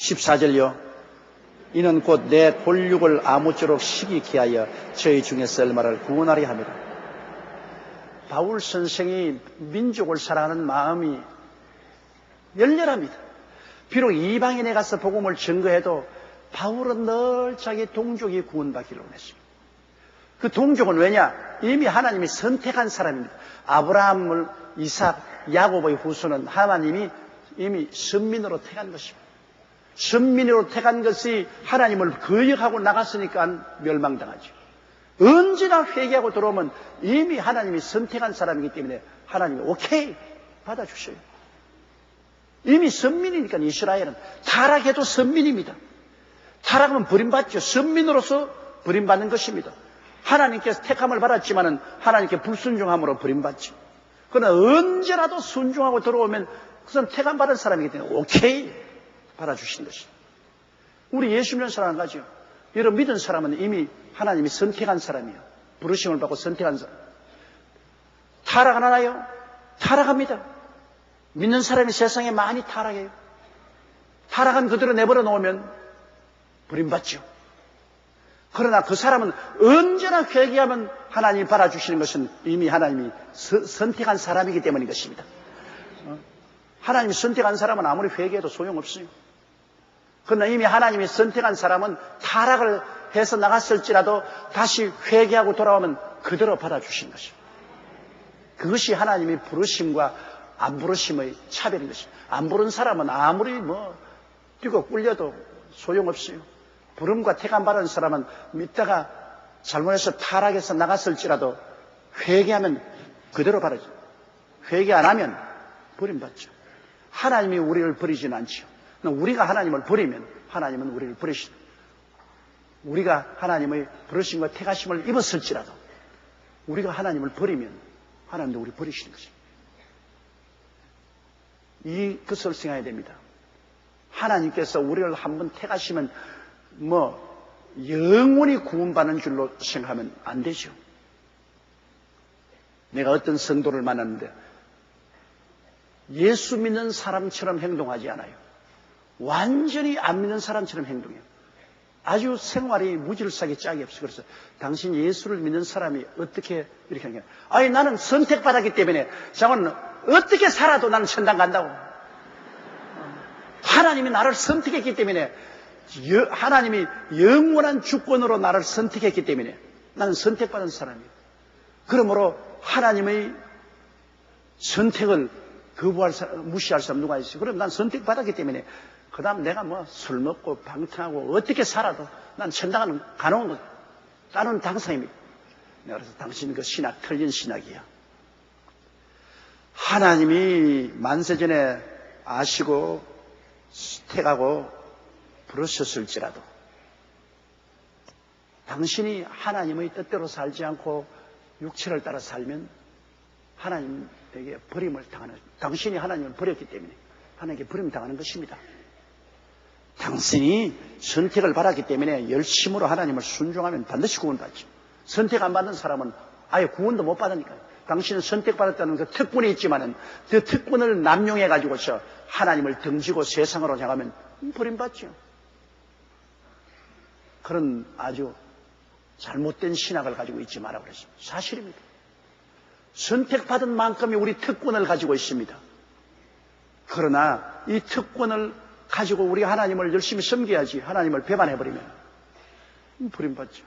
14절요. 이는 곧 내 골육을 아무쪼록 시기케 하여 저희 중에서 얼마를 구원하려 합니다. 바울 선생이 민족을 사랑하는 마음이 열렬합니다. 비록 이방인에 가서 복음을 증거해도 바울은 늘 자기 동족이 구원받기를 원했습니다. 그 동족은 왜냐? 이미 하나님이 선택한 사람입니다. 아브라함을, 이삭, 야곱의 후손은 하나님이 이미 선민으로 택한 것입니다. 선민으로 택한 것이 하나님을 거역하고 나갔으니까 멸망당하죠. 언제나 회개하고 들어오면 이미 하나님이 선택한 사람이기 때문에 하나님이 오케이 받아주셔요. 이미 선민이니까. 이스라엘은 타락해도 선민입니다. 타락하면 버림받죠. 선민으로서 버림받는 것입니다. 하나님께서 택함을 받았지만은 하나님께 불순종함으로 버림받죠. 그러나 언제라도 순종하고 들어오면 그것은 택함 받은 사람이기 때문에 오케이 받아주신 것입니다. 우리 예수 믿는 사람 가죠. 여러분 믿은 사람은 이미 하나님이 선택한 사람이에요. 부르심을 받고 선택한 사람. 타락 안 하나요? 타락합니다. 믿는 사람이 세상에 많이 타락해요. 타락한 그대로 내버려 놓으면 버림받죠. 그러나 그 사람은 언제나 회개하면 하나님이 받아주시는 것은 이미 하나님이 선택한 사람이기 때문인 것입니다. 하나님이 선택한 사람은 아무리 회개해도 소용없어요. 그러나 이미 하나님이 선택한 사람은 타락을 해서 나갔을지라도 다시 회개하고 돌아오면 그대로 받아주시는 것입니다. 그것이 하나님이 부르심과 안 부르심의 차별인 것입니다. 안 부른 사람은 아무리 뛰고 꿀려도 소용없어요. 부름과 택함 받은 사람은 믿다가 잘못해서 타락해서 나갔을지라도 회개하면 그대로 받아죠. 회개 안 하면 버림받죠. 하나님이 우리를 버리지는 않죠. 우리가 하나님을 버리면 하나님은 우리를 버리시죠. 우리가 하나님의 부르심과 택하심을 입었을지라도 우리가 하나님을 버리면 하나님도 우리 버리시는 것입니다. 이것을 생각해야 됩니다. 하나님께서 우리를 한번 택하시면 영원히 구원받는 줄로 생각하면 안 되죠. 내가 어떤 성도를 만났는데 예수 믿는 사람처럼 행동하지 않아요. 완전히 안 믿는 사람처럼 행동해요. 아주 생활이 무질서하게 짝이 없어요. 그래서 당신 예수를 믿는 사람이 어떻게 이렇게 하는 거야? 아니 나는 선택받았기 때문에 장은 어떻게 살아도 나는 천당 간다고. 하나님이 나를 선택했기 때문에 하나님이 영원한 주권으로 나를 선택했기 때문에 나는 선택받은 사람이에요. 그러므로 하나님의 선택을 무시할 사람 누가 있어요? 그럼 난 선택받았기 때문에 그 다음 내가 술 먹고 방탕하고 어떻게 살아도 난 천당은 가놓은 거 나는 당상입니다. 내가 그래서 당신 그 신학 틀린 신학이야. 하나님이 만세전에 아시고 택하고 부르셨을지라도 당신이 하나님의 뜻대로 살지 않고 육체를 따라 살면 하나님에게 버림을 당하는, 당신이 하나님을 버렸기 때문에 하나님께 버림을 당하는 것입니다. 당신이 선택을 받았기 때문에 열심으로 하나님을 순종하면 반드시 구원받죠. 선택 안 받는 사람은 아예 구원도 못 받으니까요. 당신은 선택받았다는 그 특권이 있지만은 그 특권을 남용해가지고서 하나님을 등지고 세상으로 향하면 버림받죠. 그런 아주 잘못된 신학을 가지고 있지 마라 그랬습니다. 사실입니다. 선택받은 만큼의 우리 특권을 가지고 있습니다. 그러나 이 특권을 가지고 우리 하나님을 열심히 섬겨야지 하나님을 배반해버리면 버림받죠.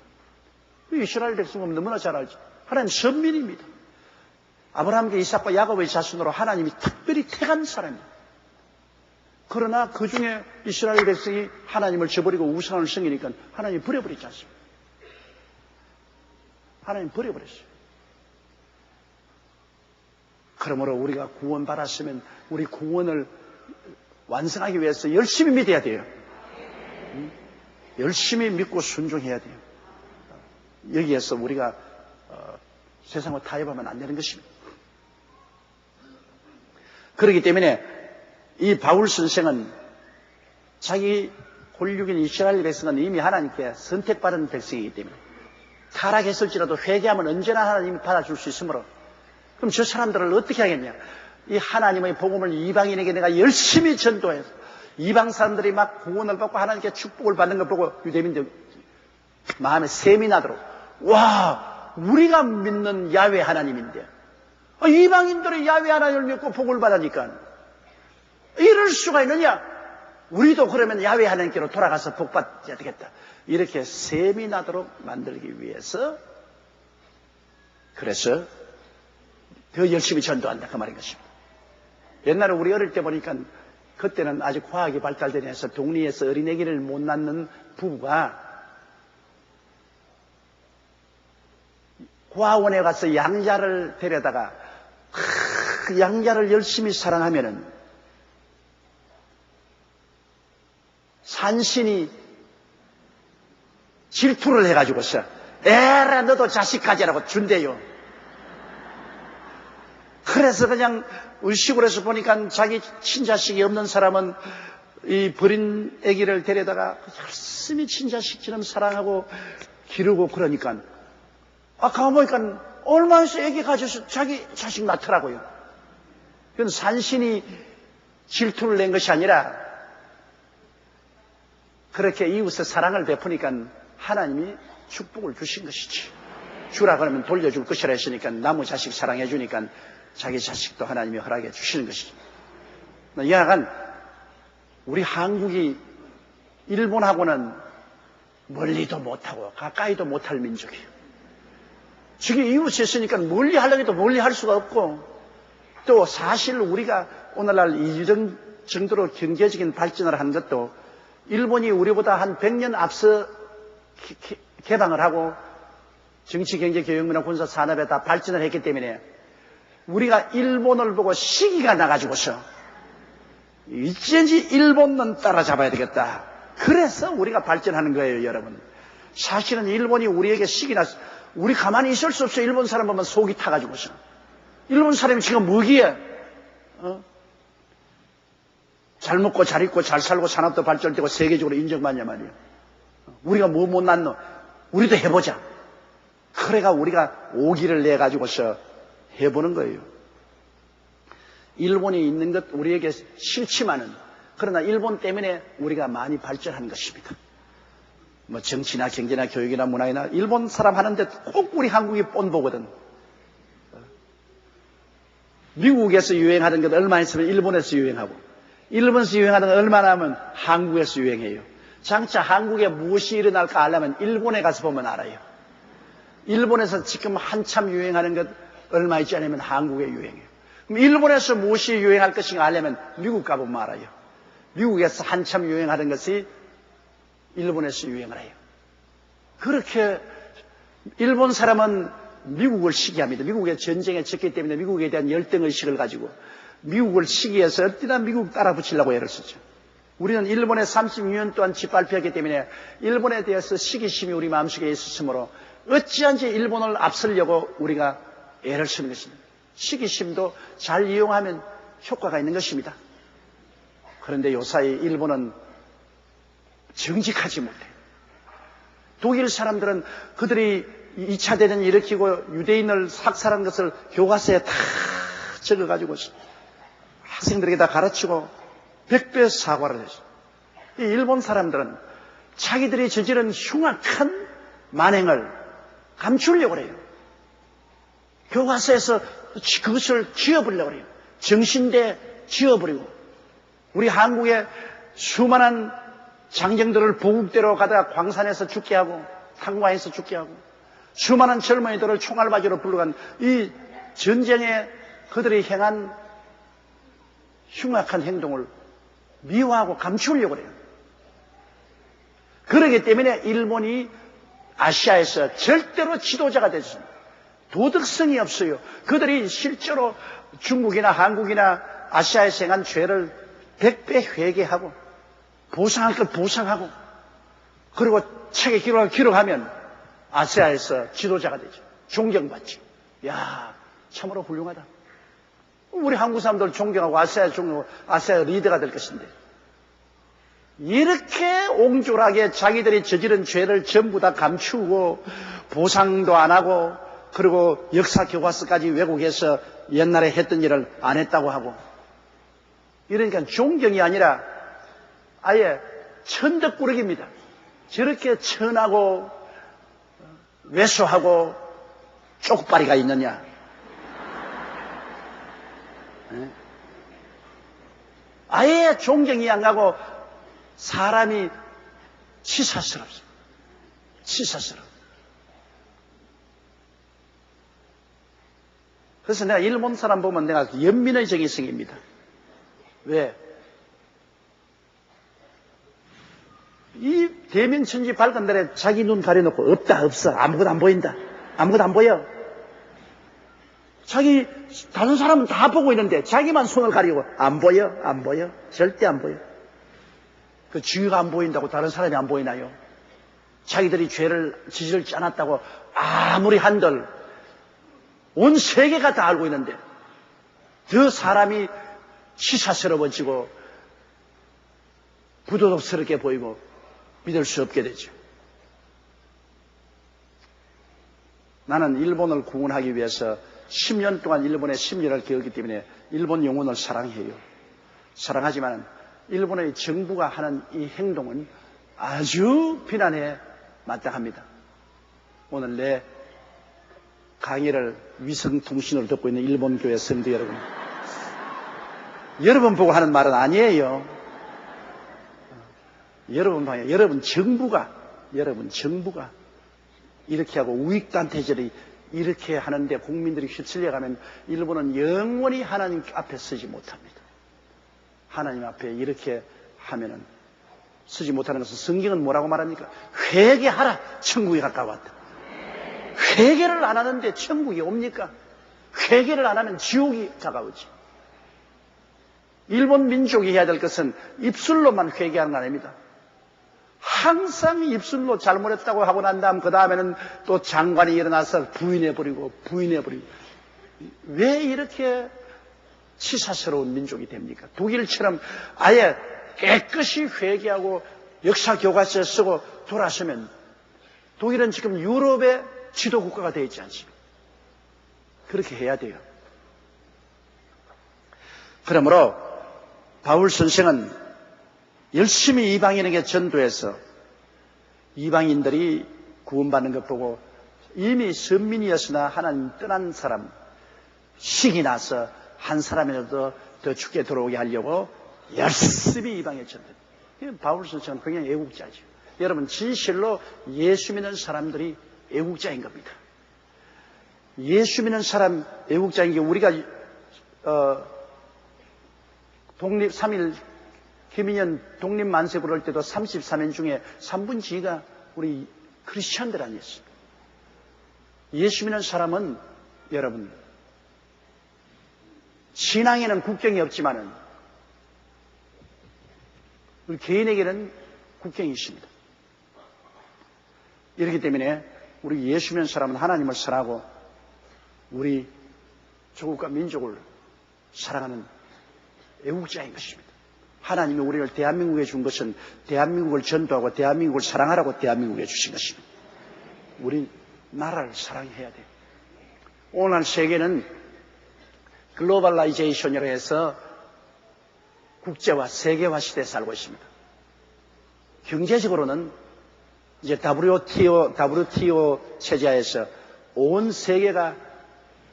이스라엘 백성은 너무나 잘 알죠. 하나님 선민입니다. 아브라함과 이삭과 야곱의 자손으로 하나님이 특별히 택한 사람입니다. 그러나 그 중에 이스라엘 백성이 하나님을 저버리고 우상을 섬기니까 하나님이 버려버리지 않습니다. 하나님 버려버렸어요. 그러므로 우리가 구원받았으면 우리 구원을 완성하기 위해서 열심히 믿어야 돼요. 열심히 믿고 순종해야 돼요. 여기에서 우리가 세상을 타협하면 안 되는 것입니다. 그렇기 때문에 이 바울 선생은 자기 홀육인 이스라엘 백성은 이미 하나님께 선택받은 백성이기 때문에 타락했을지라도 회개하면 언제나 하나님이 받아줄 수 있으므로 그럼 저 사람들을 어떻게 하겠냐? 이 하나님의 복음을 이방인에게 내가 열심히 전도해서 이방 사람들이 막 구원을 받고 하나님께 축복을 받는 걸 보고 유대민들 마음에 셈이 나도록, 와, 우리가 믿는 야훼 하나님인데 이방인들이 야훼 하나님을 믿고 복을 받으니까 이럴 수가 있느냐? 우리도 그러면 야훼 하나님께로 돌아가서 복 받아야 되겠다. 이렇게 셈이 나도록 만들기 위해서, 그래서 더 열심히 전도한다 그 말인 것입니다. 옛날에 우리 어릴 때 보니까 그때는 아직 과학이 발달되지 않아서 동리에서 어린애기를 못 낳는 부부가 고아원에 가서 양자를 데려다가 그 양자를 열심히 사랑하면은 산신이 질투를 해가지고서 에라 너도 자식 가지라고 준대요. 그래서 그냥 시골에서 보니까 자기 친자식이 없는 사람은 이 버린 아기를 데려다가 열심히 친자식처럼 사랑하고 기르고 그러니까 가만보니까 얼마에서 아기 가져서 자기 자식 낳더라고요. 그건 산신이 질투를 낸 것이 아니라 그렇게 이웃의 사랑을 베푸니까 하나님이 축복을 주신 것이지. 주라 그러면 돌려줄 것이라 했으니까 나무 자식 사랑해 주니까 자기 자식도 하나님이 허락해 주시는 것이죠. 약간 우리 한국이 일본하고는 멀리도 못하고 가까이도 못할 민족이에요. 저기 이웃이 있으니까 멀리 하려고 해도 멀리 할 수가 없고, 또 사실 우리가 오늘날 이 정도로 경제적인 발전을 한 것도 일본이 우리보다 한 100년 앞서 개방을 하고 정치, 경제, 교육, 문화, 군사, 산업에 다 발전을 했기 때문에 우리가 일본을 보고 시기가 나가지고서 어쩐지 일본은 따라잡아야 되겠다. 그래서 우리가 발전하는 거예요, 여러분. 사실은 일본이 우리에게 시기 났어. 우리 가만히 있을 수 없어. 일본 사람 보면 속이 타가지고서. 일본 사람이 지금 뭐기에? 잘 먹고 잘 입고 잘 살고 산업도 발전되고 세계적으로 인정받냐 말이에요. 우리가 뭐 못 낳노? 우리도 해보자. 그래가 우리가 오기를 내가지고서 해보는 거예요. 일본이 있는 것 우리에게 싫지만은, 그러나 일본 때문에 우리가 많이 발전한 것입니다. 뭐 정치나 경제나 교육이나 문화이나 일본 사람 하는데 꼭 우리 한국이 뻔보거든. 미국에서 유행하던 것 얼마 있으면 일본에서 유행하고, 일본에서 유행하던 것 얼마나 하면 한국에서 유행해요. 장차 한국에 무엇이 일어날까 알려면 일본에 가서 보면 알아요. 일본에서 지금 한참 유행하는 것 얼마 있지 않으면 한국에 유행해요. 그럼 일본에서 무엇이 유행할 것인가 알려면 미국 가보면 알아요. 미국에서 한참 유행하는 것이 일본에서 유행을 해요. 그렇게 일본 사람은 미국을 시기합니다. 미국의 전쟁에 졌기 때문에 미국에 대한 열등의식을 가지고 미국을 시기해서 어디나 미국 따라 붙이려고 애를 쓰죠. 우리는 일본에 36년 동안 짓밟혔기 때문에 일본에 대해서 시기심이 우리 마음속에 있었으므로 어찌한지 일본을 앞서려고 우리가 애를 쓰는 것입니다. 시기심도 잘 이용하면 효과가 있는 것입니다. 그런데 요사이 일본은 정직하지 못해. 독일 사람들은 그들이 2차 대전을 일으키고 유대인을 삭살한 것을 교과서에 다 적어가지고 학생들에게 다 가르치고 100배 사과를 했어요. 이 일본 사람들은 자기들이 저지른 흉악한 만행을 감추려고 해요. 교과서에서 그것을 지워버리려고 해요. 정신대 지워버리고. 우리 한국의 수많은 장정들을 보국대로 가다가 광산에서 죽게 하고 탄광에서 죽게 하고 수많은 젊은이들을 총알바지로 불러간 이 전쟁에 그들이 행한 흉악한 행동을 미워하고 감추려고 해요. 그렇기 때문에 일본이 아시아에서 절대로 지도자가 됐습니다. 도덕성이 없어요. 그들이 실제로 중국이나 한국이나 아시아에서 행한 죄를 100배 회개하고 보상할 것 보상하고 그리고 책에 기록하면 아시아에서 지도자가 되죠. 존경받죠. 야, 참으로 훌륭하다. 우리 한국 사람들 존경하고 아시아 리더가 될 것인데 이렇게 옹졸하게 자기들이 저지른 죄를 전부 다 감추고 보상도 안 하고 그리고 역사 교과서까지 왜곡해서 옛날에 했던 일을 안 했다고 하고 이러니까 존경이 아니라 아예 천덕꾸러기입니다. 저렇게 천하고 왜소하고 쪽발이가 있느냐. 아예 존경이 안 가고 사람이 치사스럽습니다. 치사스러워. 그래서 내가 일본 사람 보면 내가 연민의 정이 생깁니다. 왜? 이 대면천지 밝은 날에 자기 눈 가려놓고 없다 없어 아무것도 안 보인다 아무것도 안 보여. 자기 다른 사람은 다 보고 있는데 자기만 손을 가리고 안 보여 안 보여 절대 안 보여. 그 주위가 안 보인다고 다른 사람이 안 보이나요? 자기들이 죄를 지지를 않았다고 아무리 한들 온 세계가 다 알고 있는데 더 사람이 치사스러워지고 부도덕스럽게 보이고 믿을 수 없게 되죠. 나는 일본을 구원하기 위해서 10년 동안 일본의 심리를 겪었기 때문에 일본 영혼을 사랑해요. 사랑하지만 일본의 정부가 하는 이 행동은 아주 비난에 마땅합니다. 오늘 내 강의를 위성통신으로 듣고 있는 일본 교회 성도 여러분, 여러분 보고 하는 말은 아니에요. 여러분 정부가 이렇게 하고 우익단체들이 이렇게 하는데 국민들이 휩쓸려가면 일본은 영원히 하나님 앞에 서지 못합니다. 하나님 앞에 이렇게 하면은 서지 못하는 것은 성경은 뭐라고 말합니까? 회개하라, 천국이 가까웠다. 회개를 안 하는데 천국이 옵니까? 회개를 안 하면 지옥이 가까우지. 일본 민족이 해야 될 것은 입술로만 회개하는 거 아닙니다. 항상 입술로 잘못했다고 하고 난 다음 그 다음에는 또 장관이 일어나서 부인해버리고 왜 이렇게 치사스러운 민족이 됩니까? 독일처럼 아예 깨끗이 회개하고 역사 교과서에 쓰고 돌아서면 독일은 지금 유럽의 지도 국가가 되어 있지 않습니까? 그렇게 해야 돼요. 그러므로 바울 선생은 열심히 이방인에게 전도해서 이방인들이 구원받는 것 보고 이미 선민이었으나 하나님 떠난 사람 식이 나서 한 사람이라도 더 죽게 들어오게 하려고 열심히 이방에 전도해요. 바울 선생은 그냥 애국자죠. 여러분 진실로 예수 믿는 사람들이 애국자인 겁니다. 예수 믿는 사람 애국자인 게 우리가 독립 3일 김인현 독립만세 부를 때도 33인 중에 3분의 2가 우리 크리스천들 아니었습니까? 예수 믿는 사람은 여러분 신앙에는 국경이 없지만은 우리 개인에게는 국경이 있습니다. 이렇기 때문에 우리 예수 믿는 사람은 하나님을 사랑하고 우리 조국과 민족을 사랑하는 애국자인 것입니다. 하나님이 우리를 대한민국에 준 것은 대한민국을 전도하고 대한민국을 사랑하라고 대한민국에 주신 것입니다. 우리 나라를 사랑해야 돼요. 오늘 세계는 글로벌라이제이션이라 해서 국제화, 세계화 시대에 살고 있습니다. 경제적으로는 이제 WTO 체제하에서 온 세계가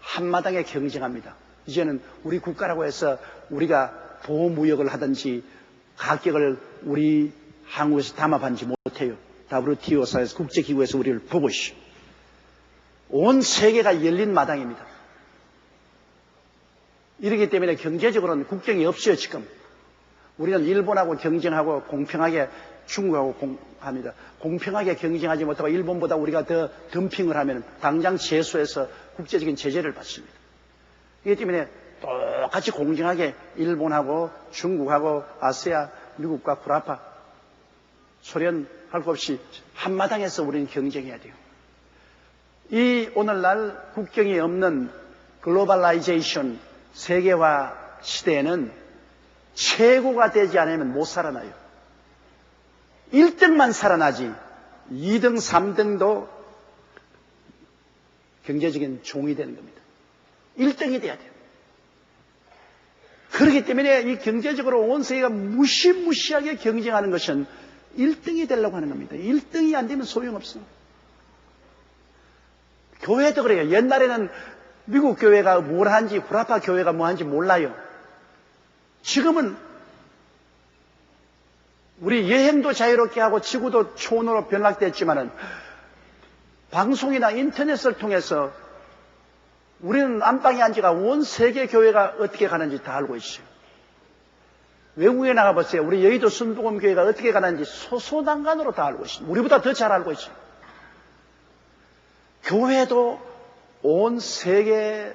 한마당에 경쟁합니다. 이제는 우리 국가라고 해서 우리가 보호무역을 하든지 가격을 우리 한국에서 담합하지 못해요. WTO사에서 국제기구에서 우리를 보고 있어요. 온 세계가 열린 마당입니다. 이렇기 때문에 경제적으로는 국경이 없어요. 지금 우리는 일본하고 경쟁하고 공평하게 중국하고 합니다. 공평하게 경쟁하지 못하고 일본보다 우리가 더 덤핑을 하면 당장 제소해서 국제적인 제재를 받습니다. 이기 때문에 똑같이 공정하게 일본하고 중국하고 아세아, 미국과 구라파, 소련 할 것 없이 한마당에서 우리는 경쟁해야 돼요. 이 오늘날 국경이 없는 글로벌라이제이션 세계화 시대에는 최고가 되지 않으면 못 살아나요. 1등만 살아나지 2등, 3등도 경제적인 종이 되는 겁니다. 1등이 돼야 돼요. 그렇기 때문에 이 경제적으로 온 세계가 무시무시하게 경쟁하는 것은 1등이 되려고 하는 겁니다. 1등이 안 되면 소용없어. 교회도 그래요. 옛날에는 미국 교회가 뭘 하는지, 구라파 교회가 뭐 하는지 몰라요. 지금은 우리 여행도 자유롭게 하고 지구도 초원으로 변락됐지만은 방송이나 인터넷을 통해서 우리는 안방에 앉아가 온 세계 교회가 어떻게 가는지 다 알고 있어요. 외국에 나가보세요. 우리 여의도 순복음 교회가 어떻게 가는지 소소난간으로 다 알고 있어요. 우리보다 더 잘 알고 있어요. 교회도 온 세계에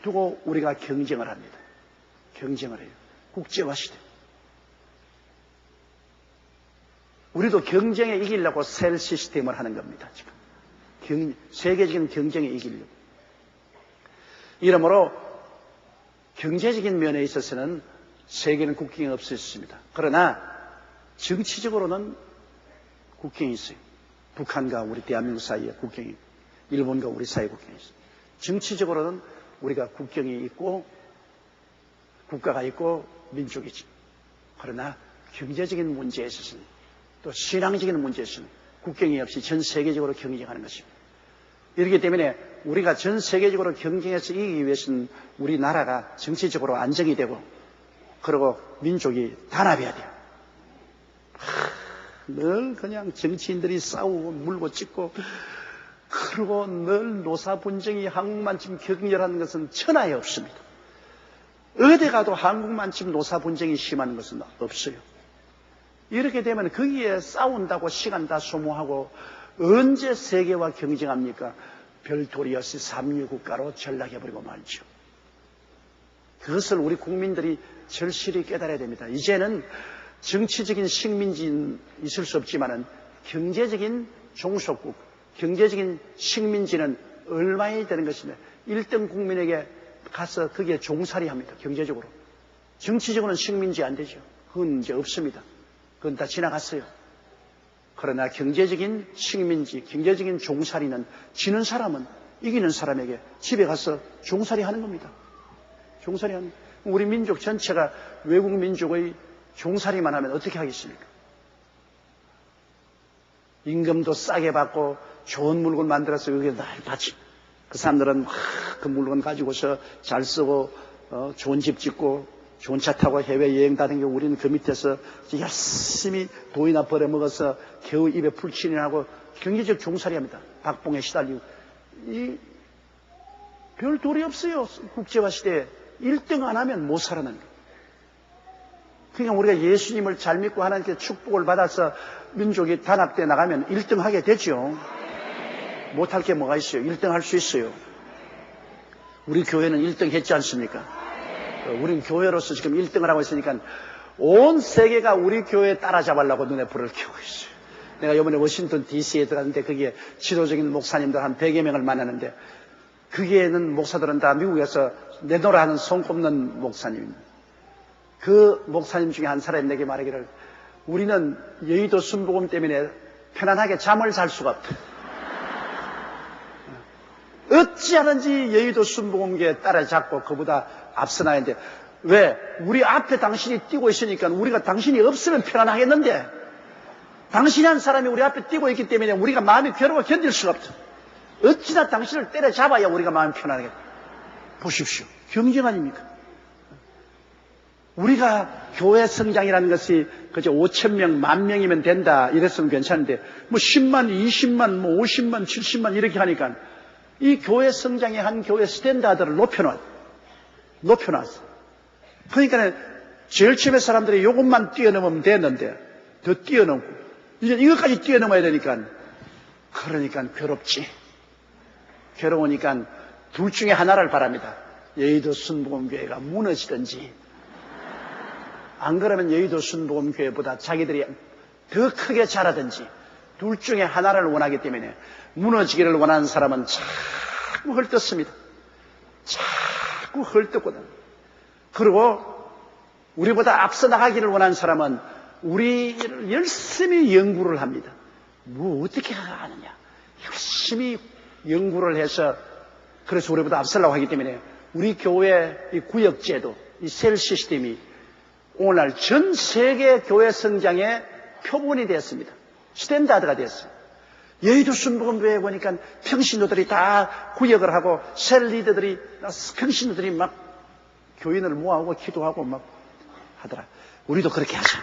두고 우리가 경쟁을 합니다. 경쟁을 해요. 국제화 시대. 우리도 경쟁에 이기려고 셀 시스템을 하는 겁니다. 지금 세계적인 경쟁에 이기려고. 이러므로 경제적인 면에 있어서는 세계는 국경이 없었습니다. 그러나 정치적으로는 국경이 있어요. 북한과 우리 대한민국 사이에 국경이, 일본과 우리 사이에 국경이 있어요. 정치적으로는 우리가 국경이 있고 국가가 있고 민족이지. 그러나 경제적인 문제에 있어서는 또 신앙적인 문제에 있어서는 국경이 없이 전 세계적으로 경쟁하는 것입니다. 이렇기 때문에 우리가 전 세계적으로 경쟁해서 이기기 위해서는 우리나라가 정치적으로 안정이 되고 그리고 민족이 단합해야 돼요. 늘 그냥 정치인들이 싸우고 물고 찢고 그리고 늘 노사 분쟁이 한국만큼 격렬한 것은 천하에 없습니다. 어디 가도 한국만큼 노사 분쟁이 심한 것은 없어요. 이렇게 되면 거기에 싸운다고 시간 다 소모하고 언제 세계와 경쟁합니까? 별도리 없이 삼류국가로 전락해버리고 말죠. 그것을 우리 국민들이 절실히 깨달아야 됩니다. 이제는 정치적인 식민지는 있을 수 없지만은 경제적인 종속국, 경제적인 식민지는 얼마나 되는 것이냐. 1등 국민에게 가서 거기에 종살이 합니다. 경제적으로. 정치적으로는 식민지 안 되죠. 그건 이제 없습니다. 그건 다 지나갔어요. 그러나 경제적인 식민지, 경제적인 종살이는 지는 사람은 이기는 사람에게 집에 가서 종살이 하는 겁니다. 종살이 하는. 우리 민족 전체가 외국 민족의 종살이만 하면 어떻게 하겠습니까? 임금도 싸게 받고 좋은 물건 만들어서 여기에 날 바치. 그 사람들은 막 그 물건 가지고서 잘 쓰고 좋은 집 짓고 좋은 차 타고 해외여행 다니고 우리는 그 밑에서 열심히 돈이나 벌어먹어서 겨우 입에 풀칠이하고 경제적 종살이 합니다. 박봉에 시달리고. 별 도리 없어요. 국제화 시대에 1등 안 하면 못 살아나는 거예요. 그러니까 우리가 예수님을 잘 믿고 하나님께 축복을 받아서 민족이 단합되어 나가면 1등 하게 되죠. 못할 게 뭐가 있어요. 1등 할 수 있어요. 우리 교회는 1등 했지 않습니까? 우린 교회로서 지금 1등을 하고 있으니까 온 세계가 우리 교회에 따라잡으려고 눈에 불을 켜고 있어요. 내가 이번에 워싱턴 DC에 들어갔는데 거기에 지도적인 목사님들 한 100여 명을 만나는데 거기에는 목사들은 다 미국에서 내노라 하는 손꼽는 목사님입니다. 그 목사님 중에 한 사람이 내게 말하기를 우리는 여의도 순복음 때문에 편안하게 잠을 잘 수가 없다. 어찌하는지 여의도 순복음교에 따라잡고 그보다 앞서 나야는데 왜? 우리 앞에 당신이 뛰고 있으니까 우리가 당신이 없으면 편안하겠는데 당신이 한 사람이 우리 앞에 뛰고 있기 때문에 우리가 마음이 괴로워 견딜 수가 없어. 어찌나 당신을 때려잡아야 우리가 마음이 편안하겠다. 보십시오. 경쟁 아닙니까? 우리가 교회 성장이라는 것이 그저 5,000명, 10,000명이면 된다 이랬으면 괜찮은데 뭐 10만, 20만, 뭐 50만, 70만 이렇게 하니까 이 교회 성장의 한 교회 스탠다드를 높여놨어. 그러니까 제일 처음에 사람들이 이것만 뛰어넘으면 됐는데 더 뛰어넘고 이제 이것까지 뛰어넘어야 되니까 그러니까 괴롭지. 괴로우니까 둘 중에 하나를 바랍니다. 여의도 순복음교회가 무너지든지 안 그러면 여의도 순복음교회보다 자기들이 더 크게 자라든지 둘 중에 하나를 원하기 때문에 무너지기를 원하는 사람은 자꾸 헐뜯습니다. 자꾸 헐뜯거든. 그리고 우리보다 앞서 나가기를 원하는 사람은 우리를 열심히 연구를 합니다. 뭐 어떻게 하느냐. 열심히 연구를 해서 그래서 우리보다 앞서려고 하기 때문에 우리 교회 이 구역제도 이 셀 시스템이 오늘날 전 세계 교회 성장의 표본이 되었습니다. 스탠다드가 됐어요. 여의도 순복음교회에 보니까 평신도들이 다 구역을 하고 셀 리더들이 평신도들이 막 교인을 모아오고 기도하고 막 하더라. 우리도 그렇게 하자.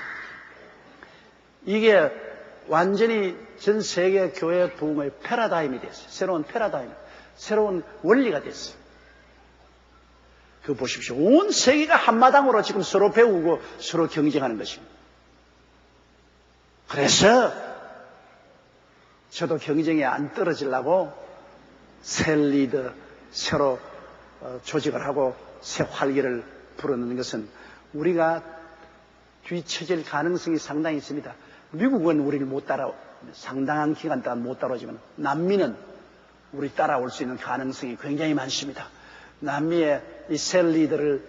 이게 완전히 전 세계 교회 부흥의 패러다임이 됐어요. 새로운 패러다임, 새로운 원리가 됐어요. 그거 보십시오. 온 세계가 한마당으로 지금 서로 배우고 서로 경쟁하는 것입니다. 그래서 저도 경쟁에 안 떨어지려고 새 리더 새로 조직을 하고 새 활기를 불어넣는 것은 우리가 뒤처질 가능성이 상당히 있습니다. 미국은 우리를 못 따라, 상당한 기간 동안 못 따라오지만 남미는 우리 따라올 수 있는 가능성이 굉장히 많습니다. 남미의 이 셀 리더를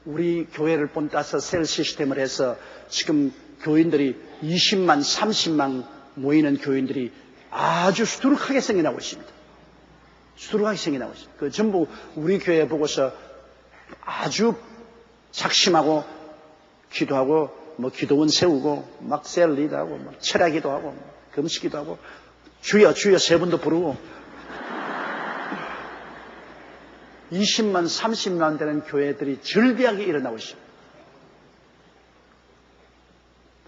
우리 교회를 본따서 셀 시스템을 해서 지금 교인들이 20만, 30만 모이는 교인들이 아주 수두룩하게 생겨나고 있습니다. 수두룩하게 생겨나고 있습니다. 그 전부 우리 교회 보고서 아주 작심하고 기도하고 뭐 기도원 세우고 막 셀 리더하고 막 철야기도 하고 금식기도 하고 주여 주여 세 번도 부르고 20만 30만 되는 교회들이 절비하게 일어나고 있습니다.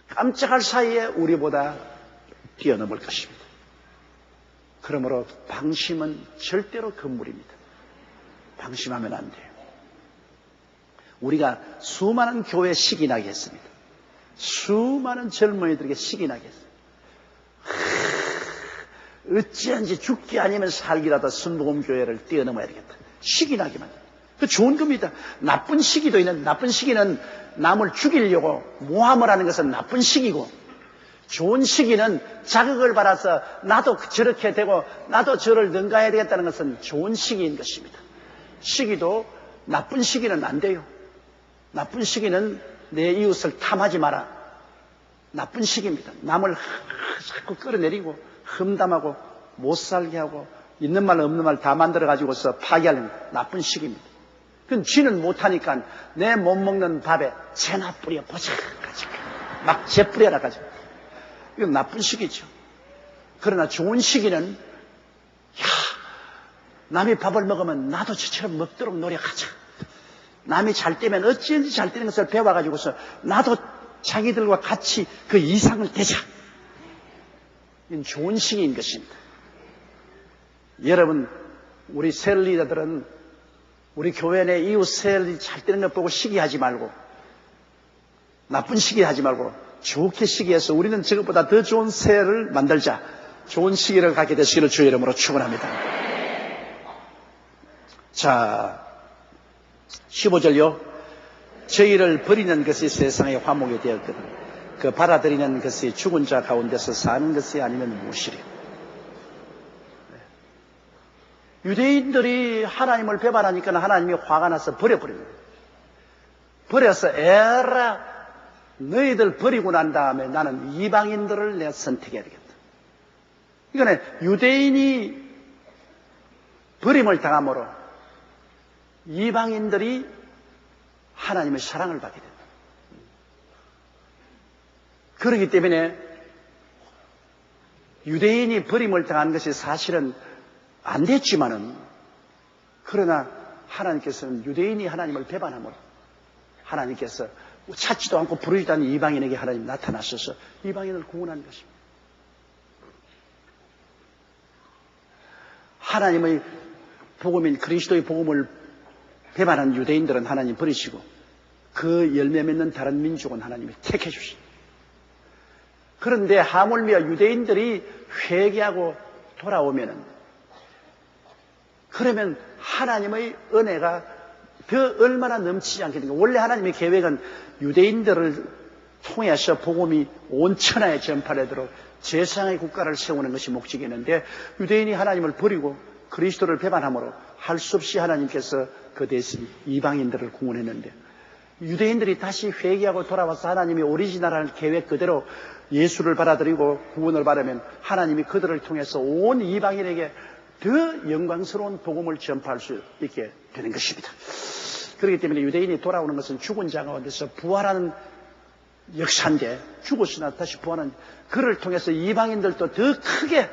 깜짝할 사이에 우리보다 뛰어넘을 것입니다. 그러므로 방심은 절대로 금물입니다. 방심하면 안 돼요. 우리가 수많은 교회 식이 나게 했습니다. 수많은 젊은이들에게 식이 나게 했습니다. 어찌한지 죽기 아니면 살기라도 순복음교회를 뛰어넘어야 되겠다. 식이 나게 만듭니다. 그 좋은 겁니다. 나쁜 시기도 있는, 나쁜 시기는 남을 죽이려고 모함을 하는 것은 나쁜 시기고, 좋은 시기는 자극을 받아서 나도 저렇게 되고 나도 저를 능가해야 되겠다는 것은 좋은 시기인 것입니다. 시기도 나쁜 시기는 안 돼요. 나쁜 시기는 내 이웃을 탐하지 마라. 나쁜 시기입니다. 남을 자꾸 끌어내리고 험담하고 못 살게 하고 있는 말 없는 말 다 만들어가지고서 파괴하는 나쁜 시기입니다. 그건 쥐는 못하니까 내 못 먹는 밥에 재나 뿌려보자 가지고 막 재 뿌려라 가지고 이건 나쁜 시기죠. 그러나 좋은 시기는 남이 밥을 먹으면 나도 저처럼 먹도록 노력하자. 남이 잘 되면 어찌든지 잘 되는 것을 배워가지고서 나도 자기들과 같이 그 이상을 되자. 이건 좋은 시기인 것입니다. 여러분, 우리 셀 리더들은 우리 교회 내 이웃 셀이 잘 되는 것 보고 시기하지 말고, 나쁜 시기하지 말고 좋게 시기해서 우리는 저것보다 더 좋은 셀을 만들자. 좋은 시기를 갖게 되시기를 주의 이름으로 축원합니다. 자, 15절요. 저희를 버리는 것이 세상의 화목이 되었거든. 그 받아들이는 것이 죽은 자 가운데서 사는 것이 아니면 무엇이리요. 유대인들이 하나님을 배반하니까 하나님이 화가 나서 버려버린 거예요. 버려서 에라 너희들 버리고 난 다음에 나는 이방인들을 내가 선택해야 되겠다. 이거는 유대인이 버림을 당함으로 이방인들이 하나님의 사랑을 받게 된다. 그렇기 때문에 유대인이 버림을 당한 것이 사실은 안 됐지만은, 그러나 하나님께서는 유대인이 하나님을 배반함으로 하나님께서 찾지도 않고 부르지도 않는 이방인에게 하나님 나타나셔서 이방인을 구원한 것입니다. 하나님의 복음인 그리스도의 복음을 배반한 유대인들은 하나님 버리시고 그 열매 맺는 다른 민족은 하나님이 택해 주십니다. 그런데 하물며 유대인들이 회개하고 돌아오면은, 그러면 하나님의 은혜가 더 얼마나 넘치지 않겠는가. 원래 하나님의 계획은 유대인들을 통해서 복음이 온 천하에 전파되도록 제사장의 국가를 세우는 것이 목적이었는데, 유대인이 하나님을 버리고 그리스도를 배반함으로 할 수 없이 하나님께서 그 대신 이방인들을 구원했는데, 유대인들이 다시 회개하고 돌아와서 하나님의 오리지널한 계획 그대로 예수를 받아들이고 구원을 받으면 하나님이 그들을 통해서 온 이방인에게 더 영광스러운 복음을 전파할 수 있게 되는 것입니다. 그렇기 때문에 유대인이 돌아오는 것은 죽은 자 가운데서 부활하는 역사인데, 죽었으나 다시 부활하는, 그를 통해서 이방인들도 더 크게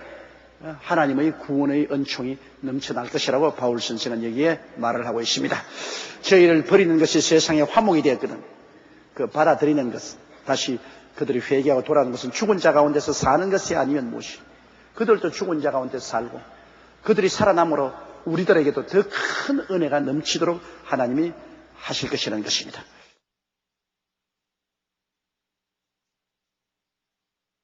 하나님의 구원의 은총이 넘쳐날 것이라고 바울 선생은 여기에 말을 하고 있습니다. 저희를 버리는 것이 세상의 화목이 되었거든. 그 받아들이는 것, 다시 그들이 회개하고 돌아오는 것은 죽은 자 가운데서 사는 것이 아니면 무엇이? 그들도 죽은 자 가운데서 살고 그들이 살아남으로 우리들에게도 더 큰 은혜가 넘치도록 하나님이 하실 것이라는 것입니다.